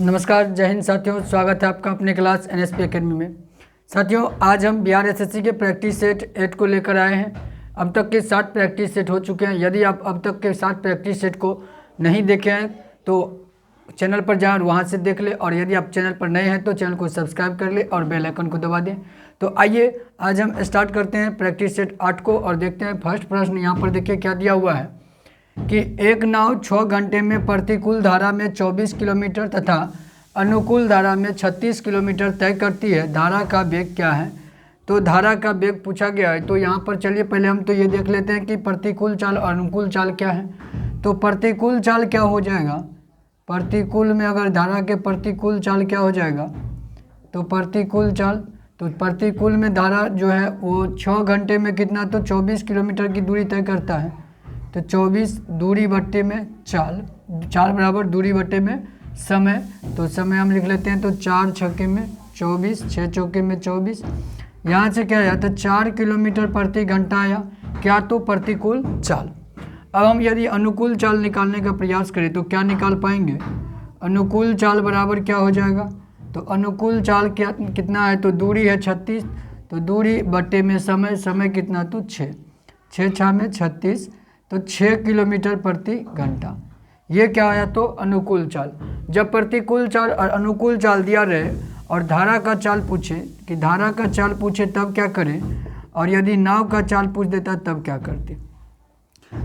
नमस्कार, जय हिंद साथियों। स्वागत है आपका अपने क्लास एनएसपी एकेडमी में। साथियों, आज हम बिहार एसएससी के प्रैक्टिस सेट 8 को लेकर आए हैं। अब तक के 60 प्रैक्टिस सेट हो चुके हैं। यदि आप अब तक के 60 प्रैक्टिस सेट को नहीं देखे हैं तो चैनल पर जाएं और वहां से देख ले, और यदि आप चैनल पर नए हैं तो चैनल को सब्सक्राइब कर ले और बेल आइकन को दबा दें। तो आइए आज हम स्टार्ट करते हैं प्रैक्टिस सेट 8 को और देखते हैं फर्स्ट प्रश्न। यहाँ पर देखिए क्या दिया हुआ है कि एक नाव 6 घंटे में प्रतिकूल धारा में 24 किलोमीटर तथा अनुकूल धारा में 36 किलोमीटर तय करती है। धारा का वेग क्या है? तो धारा का वेग पूछा गया है। तो यहाँ पर चलिए पहले हम तो ये देख लेते हैं कि प्रतिकूल चाल और अनुकूल चाल क्या है। तो प्रतिकूल चाल क्या हो जाएगा? प्रतिकूल में अगर धारा के प्रतिकूल चाल क्या हो जाएगा? तो प्रतिकूल चाल, तो प्रतिकूल में धारा जो है वो 6 घंटे में कितना, तो 24 किलोमीटर की दूरी तय करता है। तो 24 दूरी बट्टे में चाल, चाल बराबर दूरी बट्टे में समय। तो समय हम लिख लेते हैं, तो 4 छक्के में 24, 6 चौके में 24। यहाँ से क्या आया? तो 4 किलोमीटर प्रति घंटा आया क्या? तो प्रतिकूल चाल। अब हम यदि अनुकूल चाल निकालने का प्रयास करें तो क्या निकाल पाएंगे? अनुकूल चाल बराबर क्या हो जाएगा? तो अनुकूल चाल क्या कितना है? तो दूरी है 36, तो दूरी बट्टे में समय, समय कितना? तो 6, 6 छः में 36, तो 6 किलोमीटर प्रति घंटा। ये क्या आया? तो अनुकूल चाल। जब प्रतिकूल चाल और अनुकूल चाल दिया रहे और धारा का चाल पूछे, कि धारा का चाल पूछे तब क्या करें, और यदि नाव का चाल पूछ देता तब क्या करते?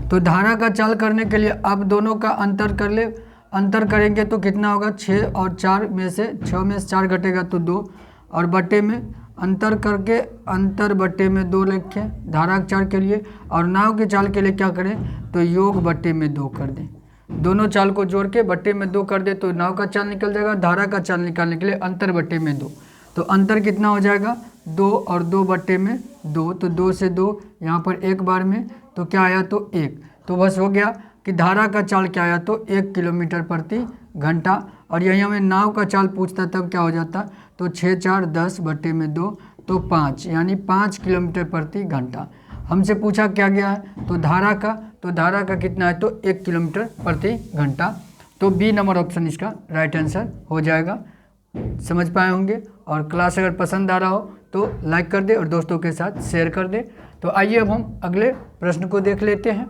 तो धारा का चाल करने के लिए अब दोनों का अंतर कर ले। अंतर करेंगे तो कितना होगा? 6 और 4 में से 6 में से 4 घटेगा तो 2, और बट्टे में अंतर करके अंतर बट्टे में 2 लिखें धारा चाल के लिए, और नाव के चाल के लिए क्या करें? तो योग बट्टे में 2 कर दें। दोनों चाल को जोड़ के बट्टे में 2 कर दे तो नाव का चाल निकल जाएगा। धारा का चाल निकालने के लिए अंतर बट्टे में 2, तो अंतर कितना हो जाएगा? 2 और 2 बट्टे में 2, तो 2 से 2 यहाँ पर एक बार में, तो क्या आया? तो 1। तो बस हो गया कि धारा का चाल क्या आया? तो 1 किलोमीटर प्रति घंटा। और यही हमें नाव का चाल पूछता तब क्या हो जाता? तो 6 4 10 बट्टे में 2, तो 5, यानी 5 किलोमीटर प्रति घंटा। हमसे पूछा क्या गया है? तो धारा का, तो धारा का कितना है? तो 1 किलोमीटर प्रति घंटा। तो बी नंबर ऑप्शन इसका राइट आंसर हो जाएगा। समझ पाए होंगे, और क्लास अगर पसंद आ रहा हो तो लाइक कर दे और दोस्तों के साथ शेयर कर दे। तो आइए अब हम अगले प्रश्न को देख लेते हैं।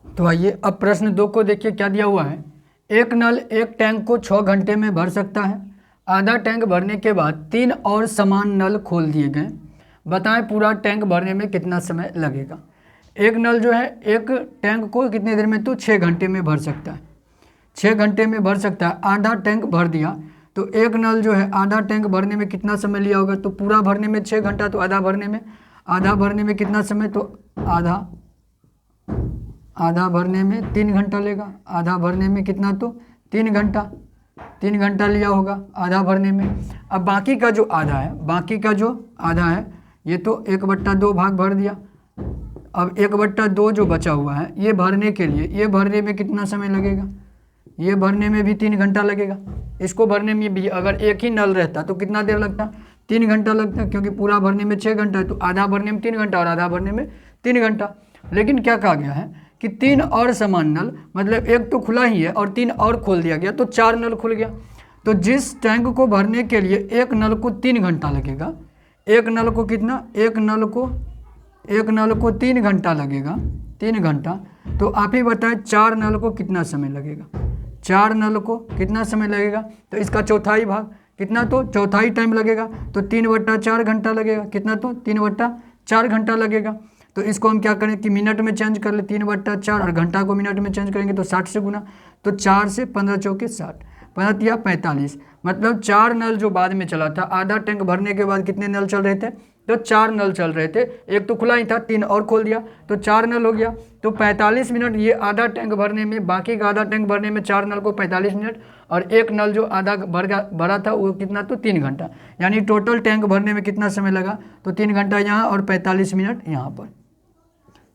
तो आइए अब प्रश्न 2 को देखिए क्या दिया हुआ है। एक नल एक टैंक को 6 घंटे में भर सकता है। आधा टैंक भरने के बाद 3 और समान नल खोल दिए गए। बताएं पूरा टैंक भरने में कितना समय लगेगा। एक नल जो है एक टैंक को कितनी देर में? तो 6 घंटे में भर सकता है। 6 घंटे में भर सकता है। आधा टैंक भर दिया, तो एक नल जो है आधा टैंक भरने में कितना समय लिया होगा? तो पूरा भरने में 6 घंटा, तो आधा भरने में कितना समय? तो आधा भरने में 3 घंटा लेगा। आधा भरने में कितना? तो 3 घंटा, 3 घंटा लिया होगा आधा भरने में। अब बाकी का जो आधा है, बाकी का जो आधा है ये तो 1/2 भाग भर दिया। अब 1/2 जो बचा हुआ है ये भरने के लिए, ये भरने में कितना समय लगेगा? ये भरने में भी 3 घंटा लगेगा। इसको भरने में भी अगर एक ही नल रहता तो कितना देर लगता? 3 घंटा लगता, क्योंकि पूरा भरने में 6 घंटा है, तो आधा भरने में 3 घंटा और आधा भरने में 3 घंटा। लेकिन क्या कहा गया है कि 3 और समान नल, मतलब एक तो खुला ही है और 3 और खोल दिया गया, तो 4 नल खुल गया। तो जिस टैंक को भरने के लिए एक नल को 3 घंटा लगेगा, एक नल को कितना? एक नल को 3 घंटा लगेगा, 3 घंटा। तो आप ही बताएं 4 नल को कितना समय लगेगा? 4 नल को कितना समय लगेगा? तो इसका चौथाई भाग कितना? तो चौथाई टाइम लगेगा, तो 3/4 घंटा लगेगा। कितना? तो 3/4 घंटा लगेगा। तो इसको हम क्या करें कि मिनट में चेंज कर ले, 3/4, और घंटा को मिनट में चेंज करेंगे तो 60 से गुना, तो 4 से 15 चौके 60, 15 या 45, मतलब 4 नल जो बाद में चला था। आधा टैंक भरने के बाद कितने नल चल रहे थे? तो 4 नल चल रहे थे। एक तो खुला ही था, 3 और खोल दिया, तो 4 नल हो गया। तो 45 मिनट ये आधा टैंक भरने में, बाकी का आधा टैंक भरने में 4 नल को 45 मिनट, और एक नल जो आधा भरा था वो कितना? तो 3 घंटा। यानी टोटल टैंक भरने में कितना समय लगा? तो 3 घंटा यहाँ और 45 मिनट यहाँ पर,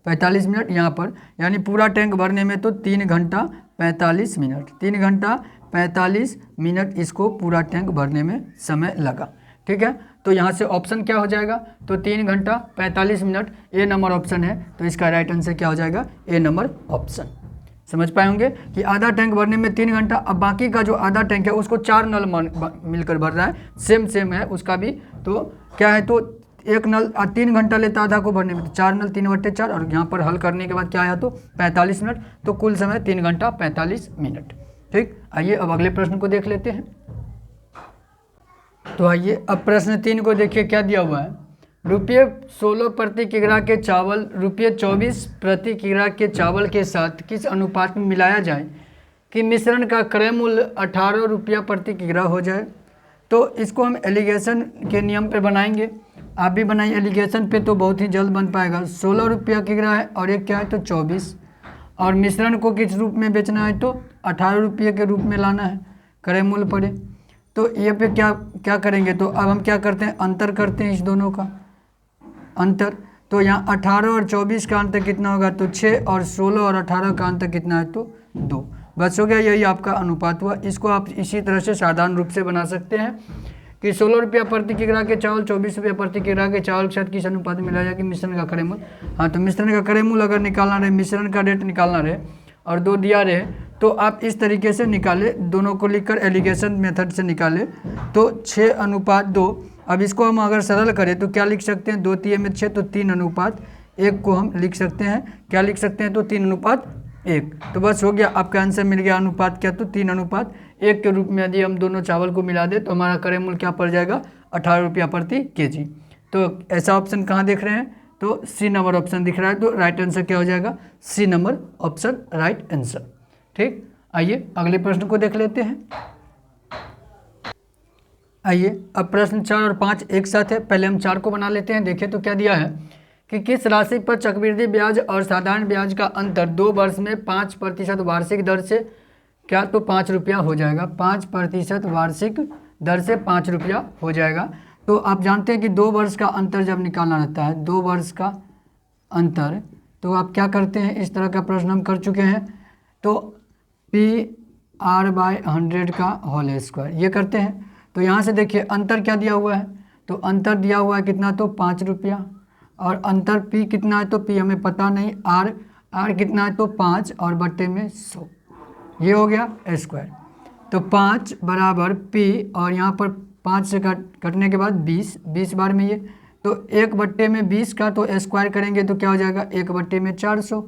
45 मिनट यहाँ पर, यानी पूरा टैंक भरने में तो 3 घंटा 45 मिनट, 3 घंटा 45 मिनट इसको पूरा टैंक भरने में समय लगा। ठीक है, तो यहाँ से ऑप्शन क्या हो जाएगा? तो 3 घंटा 45 मिनट ए नंबर ऑप्शन है। तो इसका राइट आंसर क्या हो जाएगा? ए नंबर ऑप्शन। समझ पाए होंगे कि आधा टैंक भरने में 3 घंटा। अब बाकी का जो आधा टैंक है उसको 4 नल मिलकर भर रहा है, सेम है उसका भी। तो क्या है, तो एक नल 3 घंटा लेता आधा को भरने में, तो 4 नल 3/4, और यहाँ पर हल करने के बाद क्या आया तो 45 मिनट। तो कुल समय 3 घंटा 45 मिनट। ठीक, आइए अब अगले प्रश्न को देख लेते हैं। तो आइए अब प्रश्न 3 को देखिए क्या दिया हुआ है। रुपये 16 प्रति किग्रा के चावल रुपये 24 प्रति किग्रा के चावल के साथ किस अनुपात में मिलाया जाए कि मिश्रण का क्रय मूल्य 18 रुपया प्रति किग्रा हो जाए। तो इसको हम एलिगेशन के नियम पे बनाएंगे, आप भी बनाइए एलिगेशन पे, तो बहुत ही जल्द बन पाएगा। 16 रुपया किग्रा है और एक क्या है तो 24, और मिश्रण को किस रूप में बेचना है तो 18 रुपये के रूप में लाना है, क्रय मूल्य पड़े। तो ये पे क्या करेंगे, तो अब हम क्या करते हैं, अंतर करते हैं इस दोनों का अंतर। तो यहाँ 18 और 24 का अंतर कितना होगा तो 6, और 16 और 18 का अंतर कितना है तो 2। बस हो गया, यही आपका अनुपात हुआ। इसको आप इसी तरह से साधारण रूप से बना सकते हैं कि 16 रुपया प्रति किग्रा के चावल 24 रुपया प्रति किग्रा के चावल के साथ किस अनुपात में मिलाया जाए कि मिश्रण का क्रय मूल्य। हाँ, तो मिश्रण का क्रय मूल्य अगर निकालना रहे, मिश्रण का रेट निकालना रहे और 2 दिया रहे, तो आप इस तरीके से निकाले, दोनों को लिखकर एलिगेशन मेथड से निकाले तो 6:2। अब इसको हम अगर सरल करें तो क्या लिख सकते हैं, 2 तिये में 6, तो 3:1 को हम लिख सकते हैं। क्या लिख सकते हैं तो 3:1। तो बस हो गया, आपका आंसर मिल गया। अनुपात क्या तो 3:1 के रूप में यदि हम दोनों चावल को मिला दे तो हमारा क्रय मूल्य क्या पड़ जाएगा 18 रुपया प्रति केजी। तो ऐसा ऑप्शन कहाँ देख रहे हैं तो सी नंबर ऑप्शन दिख रहा है। तो राइट आंसर क्या हो जाएगा, C number option right answer. ठीक, आइए अगले प्रश्न को देख लेते हैं। आइए अब प्रश्न 4 और 5 एक साथ है, पहले हम 4 को बना लेते हैं। देखिए तो क्या दिया है कि किस राशि पर चक्रवृद्धि ब्याज और साधारण ब्याज का अंतर 2 वर्ष में 5% वार्षिक दर से क्या तो 5 रुपया हो जाएगा। 5% वार्षिक दर से 5 रुपया हो जाएगा। तो आप जानते हैं कि 2 वर्ष का अंतर जब निकालना रहता है, 2 वर्ष का अंतर, तो आप क्या करते हैं, इस तरह का प्रश्न हम कर चुके हैं। तो PR/100 का होल स्क्वायर ये करते हैं। तो यहाँ से देखिए अंतर क्या दिया हुआ है, तो अंतर दिया हुआ है कितना तो 5 रुपया, और अंतर P कितना है तो P हमें पता नहीं, R कितना है तो 5 और बट्टे में 100, ये हो गया स्क्वायर। तो 5 बराबर P, और यहाँ पर 5 से कटने के बाद 20 बार में ये, तो 1/20 का तो स्क्वायर करेंगे तो क्या हो जाएगा 1/400,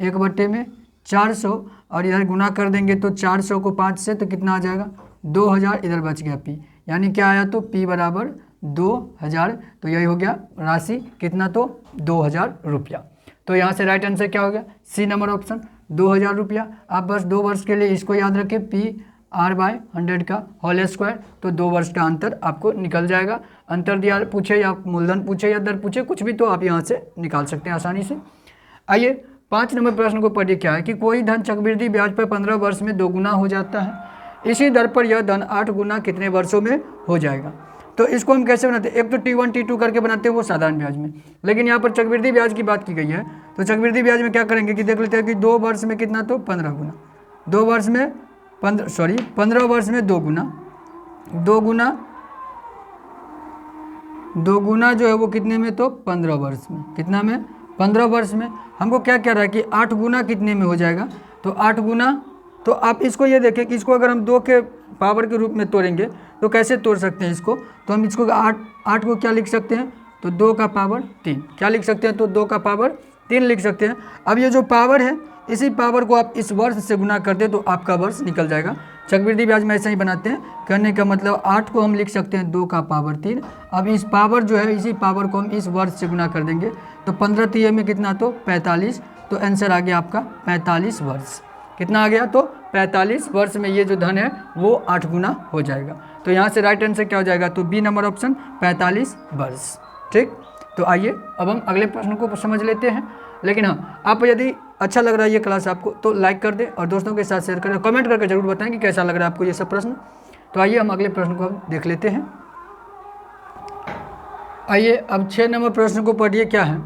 1/400, और इधर गुना कर देंगे तो 400 को 5 से तो कितना आ जाएगा 2000, इधर बच गया P, यानी क्या आया तो P बराबर 2000। तो यही हो गया राशि कितना तो 2000 रुपया। तो यहाँ से राइट आंसर क्या हो गया, सी नंबर ऑप्शन 2000 रुपया। आप बस 2 वर्ष के लिए इसको याद रखें, PR/100 का होल स्क्वायर, तो 2 वर्ष का अंतर आपको निकल जाएगा। अंतर दिया पूछे या मूलधन पूछे या दर पूछे, कुछ भी तो आप यहाँ से निकाल सकते हैं आसानी से। आइए 5 नंबर प्रश्न को पढ़िए। क्या है कि कोई धन चक्रवृद्धि ब्याज पर 15 वर्ष में 2 गुना हो जाता है, इसी दर पर यह धन 8 गुना कितने वर्षों में हो जाएगा। तो इसको हम कैसे बनाते हैं, एक तो T1 T2 करके बनाते हैं वो साधारण ब्याज में, लेकिन यहाँ पर चक्रवृद्धि ब्याज की बात की गई है। तो चक्रवृद्धि ब्याज में क्या करेंगे कि देख लेते हैं कि 2 वर्ष में कितना तो 15 गुना, 15 वर्ष में 2 गुना जो है वो कितने में तो 15 वर्ष में, कितना में 15 वर्ष में। हमको क्या कह रहा है कि 8 गुना कितने में हो जाएगा, तो 8 गुना, तो आप इसको ये देखें कि इसको अगर हम 2 के पावर के रूप में तोड़ेंगे तो कैसे तोड़ सकते हैं इसको, तो हम इसको 8 को क्या लिख सकते हैं तो 2 का पावर 3, क्या लिख सकते हैं तो 2 का पावर 3 लिख सकते हैं। अब ये जो पावर है इसी पावर को आप इस वर्ष से गुना कर दे तो आपका वर्ष निकल जाएगा। चक्रवृद्धि ब्याज में ऐसा ही बनाते हैं, कहने का मतलब 8 को हम लिख सकते हैं 2 का पावर 3। अब इस पावर जो है इसी पावर को हम इस वर्ष से गुना कर देंगे तो 15 तिये में कितना तो 45, तो आंसर आ गया आपका 45 वर्ष। कितना आ गया तो 45 वर्ष में ये जो धन है वो 8 गुना हो जाएगा। तो यहाँ से राइट आंसर क्या हो जाएगा तो बी नंबर ऑप्शन 45 वर्ष। ठीक, तो आइए अब हम अगले प्रश्न को समझ लेते हैं। लेकिन हाँ, आप यदि अच्छा लग रहा है ये क्लास आपको तो लाइक कर दें और दोस्तों के साथ शेयर करें, कमेंट करके जरूर बताएं कि कैसा लग रहा है आपको ये सब प्रश्न। तो आइए हम अगले प्रश्न को हम देख लेते हैं। आइए अब 6 नंबर प्रश्न को पढ़िए। क्या है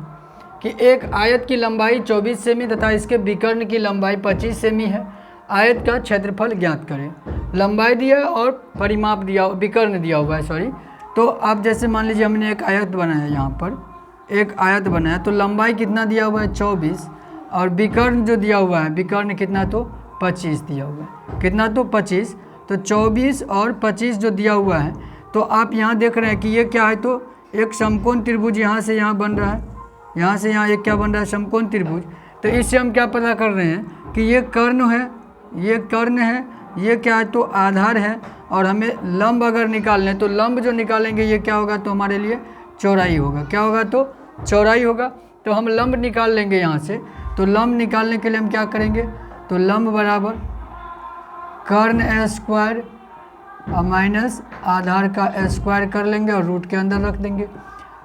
कि एक आयत की लंबाई 24 सेमी तथा इसके विकर्ण की लंबाई 25 सेमी है, आयत का क्षेत्रफल ज्ञात करें। लंबाई दिया और परिमाप दिया, विकर्ण दिया हुआ है, सॉरी। तो आप जैसे मान लीजिए हमने एक आयत बनाया, यहाँ पर एक आयत बनाया तो लंबाई कितना दिया हुआ है 24 और विकर्ण जो दिया हुआ है, विकर्ण कितना तो 25 दिया हुआ है, कितना तो 25, तो 24 और 25 जो दिया हुआ है, तो आप यहाँ देख रहे हैं कि ये क्या है, तो एक समकोण त्रिभुज यहाँ से यहाँ बन रहा है, यहाँ से यहाँ एक क्या बन रहा है, समकोण त्रिभुज। तो इससे हम क्या पता कर रहे हैं कि ये कर्ण है, ये कर्ण है, ये क्या है तो आधार है, और हमें लंब अगर निकालना है तो लंब जो निकालेंगे ये क्या होगा तो हमारे लिए चौड़ाई होगा, क्या होगा तो चौड़ाई होगा। तो हम लंब निकाल लेंगे यहाँ से, तो लंब निकालने के लिए हम क्या करेंगे, तो लंब बराबर कर्ण स्क्वायर माइनस आधार का स्क्वायर कर लेंगे और रूट के अंदर रख देंगे।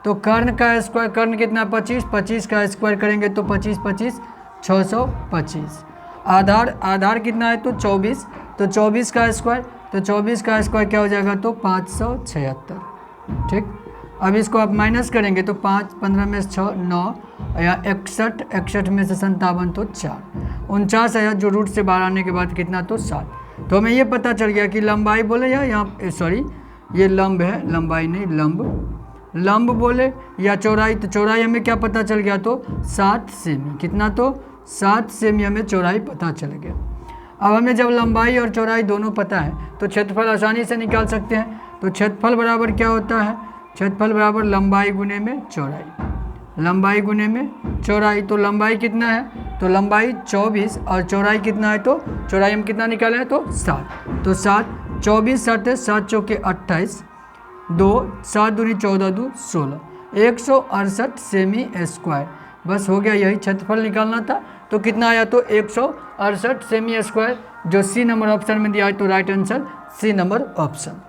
तो कर्ण का स्क्वायर, कर्ण कितना 25, 25 का स्क्वायर करेंगे तो 25 25 625। आधार कितना है तो 24, तो 24 का स्क्वायर, तो 24 का स्क्वायर क्या हो जाएगा तो 576। ठीक, अब इसको आप माइनस करेंगे तो 5 15 में 6 9 या 61 61 में से 57 तो 4 49 आया, जो रूट से बाहर आने के बाद कितना तो 7। तो हमें ये पता चल गया कि लंबाई बोले या यहाँ सॉरी ये लंब है, लंबाई नहीं लंब बोले या चौड़ाई, तो चौड़ाई हमें क्या पता चल गया तो 7 सेमी, कितना तो 7 सेमी हमें चौड़ाई पता चल गया। अब हमें जब लंबाई और चौड़ाई दोनों पता है तो क्षेत्रफल आसानी से निकाल सकते हैं। तो क्षेत्रफल बराबर क्या होता है, क्षेत्रफल बराबर लंबाई गुने में चौड़ाई, लंबाई गुने में चौड़ाई। तो लंबाई कितना है तो लंबाई 24 और चौड़ाई कितना है तो चौड़ाई हम कितना निकाले हैं तो 7, तो 7 24 7 7 चौके 28 2 7 दूनी 14 2 16 168 सेमी स्क्वायर। बस हो गया, यही क्षेत्रफल निकालना था। तो कितना आया तो 168 सेमी स्क्वायर, जो सी नंबर ऑप्शन में दिया है, तो right answer C number option.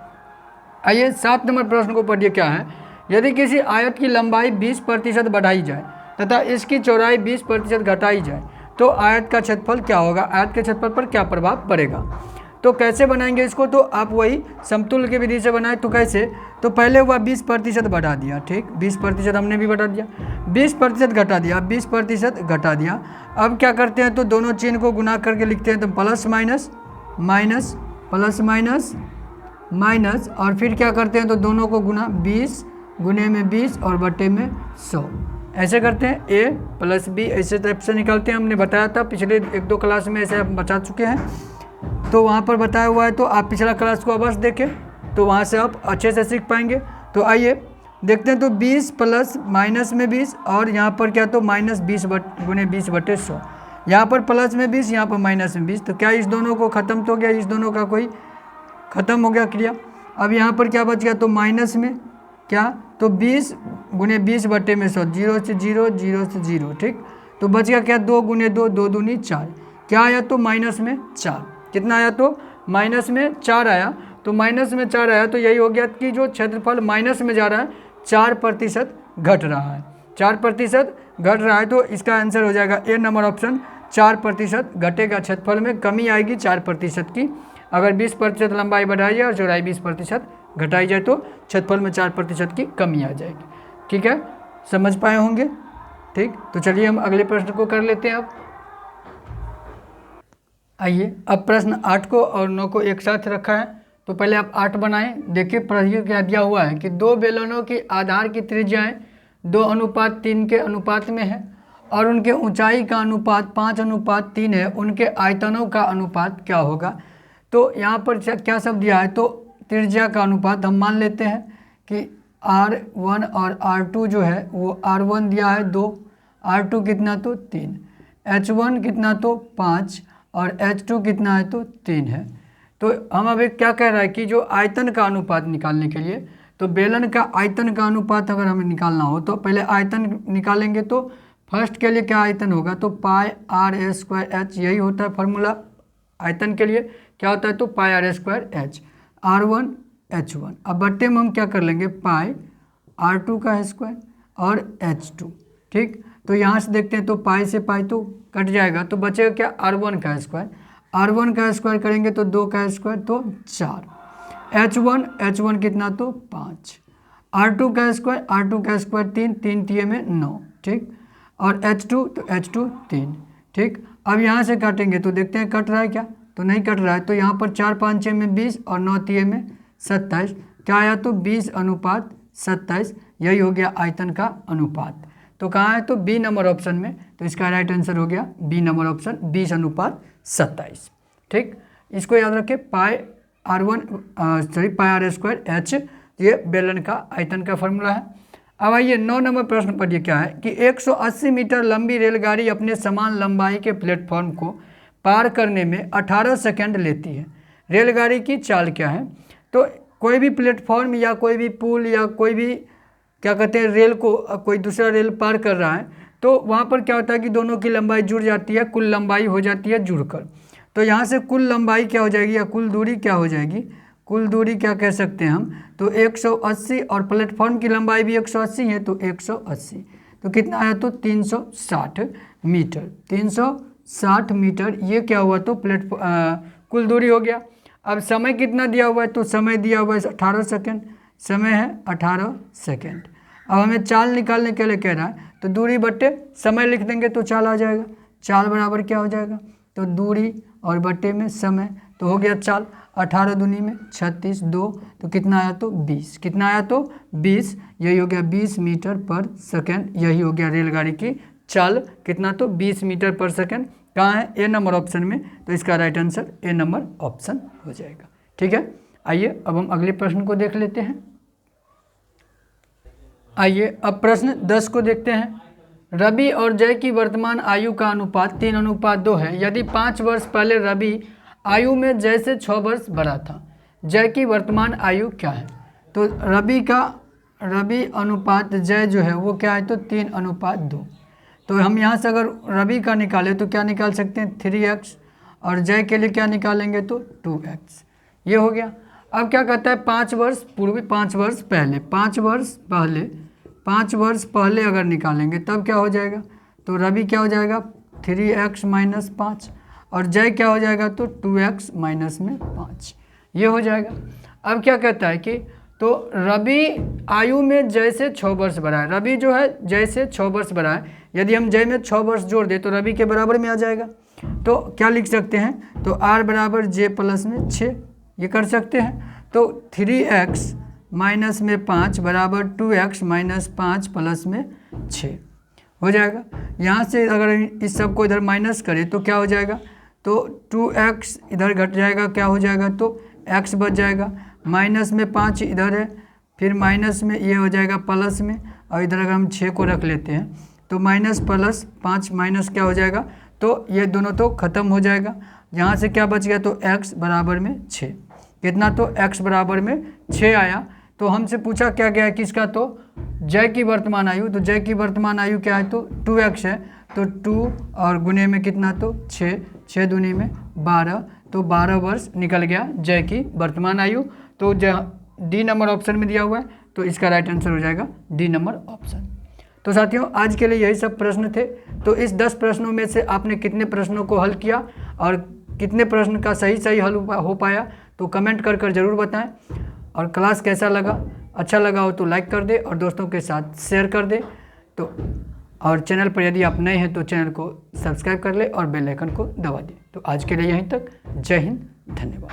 आइए 7 नंबर प्रश्न को पढ़िए क्या है। यदि किसी आयत की लंबाई 20% बढ़ाई जाए तथा इसकी चौड़ाई 20% घटाई जाए तो आयत का क्षेत्रफल क्या होगा, आयत के क्षेत्रफल पर क्या प्रभाव पड़ेगा। तो कैसे बनाएंगे इसको, तो आप वही समतुल्य की विधि से बनाए। तो कैसे, तो पहले हुआ 20% बढ़ा दिया, ठीक 20% हमने भी बढ़ा दिया, 20% घटा दिया, 20% घटा दिया। अब क्या करते हैं तो दोनों चिन्ह को गुना करके लिखते हैं, तो plus minus minus plus minus minus, और फिर क्या करते हैं तो दोनों को गुना, 20 गुने में 20 और बटे में 100, ऐसे करते हैं। a प्लस बी ऐसे टाइप से निकालते हैं, हमने बताया था पिछले 1-2 क्लास में, ऐसे हम बता चुके हैं, तो वहाँ पर बताया हुआ है। तो आप पिछला क्लास को अवश्य देखें, तो वहाँ से आप अच्छे से सीख पाएंगे। तो आइए देखते हैं, तो 20 प्लस माइनस में 20 और यहाँ पर क्या तो माइनस 20 गुने 20 बटे 100, यहाँ पर प्लस में 20 यहाँ पर माइनस में 20, तो क्या इस दोनों को ख़त्म तो हो गया, इस दोनों का कोई ख़त्म हो गया क्रिया। अब यहाँ पर क्या बच गया तो माइनस में क्या तो 20 गुने 20 बटे में 100, 0 से 0 0 से 0, ठीक। तो बच गया क्या 2 गुने 2 2 दूनी 4, क्या आया तो माइनस में 4, कितना आया तो माइनस में 4 आया। तो माइनस में 4 आया, तो यही हो गया कि जो क्षेत्रफल माइनस में जा रहा है 4% घट रहा है, 4% घट रहा है। तो इसका आंसर हो जाएगा ए नंबर ऑप्शन, 4% घटेगा, क्षेत्रफल में कमी आएगी 4% की। अगर 20% लंबाई बढ़ाई जाए और चौड़ाई 20% घटाई जाए तो क्षेत्रफल में 4% की कमी आ जाएगी। ठीक है, समझ पाए होंगे, ठीक। तो चलिए हम अगले प्रश्न को कर लेते हैं। अब आइए, अब प्रश्न 8 को और 9 को एक साथ रखा है, तो पहले आप 8 बनाएं। देखिए प्रश्न क्या दिया हुआ है कि 2 बेलनों की आधार की त्रिज्याएं 2:3 के अनुपात में है और उनके ऊंचाई का अनुपात 5:3 है, उनके आयतनों का अनुपात क्या होगा। तो यहाँ पर क्या सब दिया है, तो त्रिज्या का अनुपात हम मान लेते हैं कि R1 और R2 जो है वो R1 दिया है 2, R2 कितना तो 3, H1 कितना तो 5 और H2 कितना है तो 3 है। तो हम अभी क्या कह रहा है कि जो आयतन का अनुपात निकालने के लिए, तो बेलन का आयतन का अनुपात अगर हमें निकालना हो तो पहले आयतन निकालेंगे। तो फर्स्ट के लिए क्या आयतन होगा तो पाई r²h, यही होता है फार्मूला आयतन के लिए, क्या होता है तो पाई r²h, R1 H1। अब बट्टे में हम क्या कर लेंगे पाई R2 का स्क्वायर और H2, ठीक। तो यहाँ से देखते हैं, तो पाई से पाई तो कट जाएगा, तो बचेगा क्या R1 का स्क्वायर, R1 का स्क्वायर करेंगे तो 2 का स्क्वायर तो 4, H1 कितना तो 5, R2 का स्क्वायर 3 3 tiye में 9, ठीक। और H2 तो H2 3, ठीक। अब यहाँ से काटेंगे तो देखते हैं कट रहा है क्या, तो नहीं कट रहा है। तो यहाँ पर 4 5 6 में 20 और 9 तिये में 27, क्या आया तो 20:27, यही हो गया आयतन का अनुपात। तो कहाँ है, तो बी नंबर ऑप्शन में। तो इसका राइट आंसर हो गया बी नंबर ऑप्शन, 20:27। ठीक, इसको याद रखें, पाई आर स्क्वायर एच, ये बेलन का आयतन का फॉर्मूला है। अब आइए 9 नंबर प्रश्न पर, ये क्या है कि 180 मीटर लंबी रेलगाड़ी अपने समान लंबाई के प्लेटफॉर्म को पार करने में 18 सेकंड लेती है। रेलगाड़ी की चाल क्या है? तो कोई भी प्लेटफॉर्म या कोई भी पुल या कोई भी क्या कहते हैं रेल को कोई दूसरा रेल पार कर रहा है, तो वहाँ पर क्या होता है कि दोनों की लंबाई जुड़ जाती है, कुल लंबाई हो जाती है जुड़कर। तो यहाँ से कुल लंबाई क्या हो जाएगी या कुल दूरी क्या हो जाएगी, कुल दूरी क्या कह सकते हैं हम, तो 180, और प्लेटफॉर्म की लंबाई भी 180 है, तो 180 तो कितना आया, तो 360 मीटर। 360 मीटर ये क्या हुआ, तो कुल दूरी हो गया। अब समय कितना दिया हुआ है, तो समय दिया हुआ है 18 सेकेंड, समय है 18 सेकेंड। अब हमें चाल निकालने के लिए कह रहा है, तो दूरी बट्टे समय लिख देंगे तो चाल आ जाएगा। चाल बराबर क्या हो जाएगा, तो दूरी और बट्टे में समय, तो हो गया चाल। 18 दूनी में 36, 2 तो कितना आया, तो 20। कितना आया, तो 20। यही हो गया 20 मीटर पर सेकेंड, यही हो गया रेलगाड़ी की चाल। कितना, तो 20 मीटर पर सेकेंड। कहाँ है, ए नंबर ऑप्शन में। तो इसका right answer A number option हो जाएगा। ठीक है, आइए अब हम अगले प्रश्न को देख लेते हैं। आइए अब प्रश्न 10 को देखते हैं। रवि और जय की वर्तमान आयु का अनुपात 3:2 है। यदि 5 वर्ष पहले रवि आयु में जय से 6 वर्ष बड़ा था, जय की वर्तमान आयु क्या है? तो रवि अनुपात जय जो है वो क्या है, तो 3:2। तो हम यहाँ से अगर रवि का निकालें तो क्या निकाल सकते हैं, 3x, और जय के लिए क्या निकालेंगे, तो 2x। ये हो गया। अब क्या कहता है, 5 वर्ष पूर्व, 5 वर्ष पहले, 5 वर्ष पहले अगर निकालेंगे तब क्या हो जाएगा, तो रवि क्या हो जाएगा 3x - 5, और जय क्या हो जाएगा, तो 2x - 5। ये हो जाएगा। अब क्या कहता है कि तो रवि आयु में जय से 6 वर्ष बड़ा है। रवि जो है जय से 6 वर्ष बड़ा है। यदि हम जय में 6 वर्ष जोड़ दें तो रवि के बराबर में आ जाएगा। तो क्या लिख सकते हैं, तो r बराबर j प्लस में 6, ये कर सकते हैं। तो 3x माइनस में 5 बराबर 2x - 5 प्लस में 6 हो जाएगा। यहाँ से अगर इस सब को इधर माइनस करें तो क्या हो जाएगा, तो 2x इधर घट जाएगा, क्या हो जाएगा, तो x बच जाएगा। माइनस में 5 इधर है, फिर माइनस में ये हो जाएगा प्लस में, और इधर अगर हम 6 को रख लेते हैं तो माइनस प्लस 5 माइनस क्या हो जाएगा, तो ये दोनों तो ख़त्म हो जाएगा। यहाँ से क्या बच गया, तो x बराबर में 6। कितना, तो x बराबर में 6 आया। तो हमसे पूछा क्या गया है किसका, तो जय की वर्तमान आयु। तो जय की वर्तमान आयु क्या है, तो 2x है। तो 2 और गुने में कितना, तो 6, 6 दूनी में 12, तो 12 वर्ष निकल गया जय की वर्तमान आयु। तो डी नंबर ऑप्शन में दिया हुआ है, तो इसका राइट आंसर हो जाएगा डी नंबर ऑप्शन। तो साथियों आज के लिए यही सब प्रश्न थे। तो इस 10 प्रश्नों में से आपने कितने प्रश्नों को हल किया और कितने प्रश्न का सही हल हो पाया, तो कमेंट कर ज़रूर बताएं। और क्लास कैसा लगा, अच्छा लगा हो तो लाइक कर दे और दोस्तों के साथ शेयर कर दे। तो और चैनल पर यदि आप नए हैं तो चैनल को सब्सक्राइब कर ले और बेल आइकन को दबा दें। तो आज के लिए यहीं तक। जय हिंद, धन्यवाद।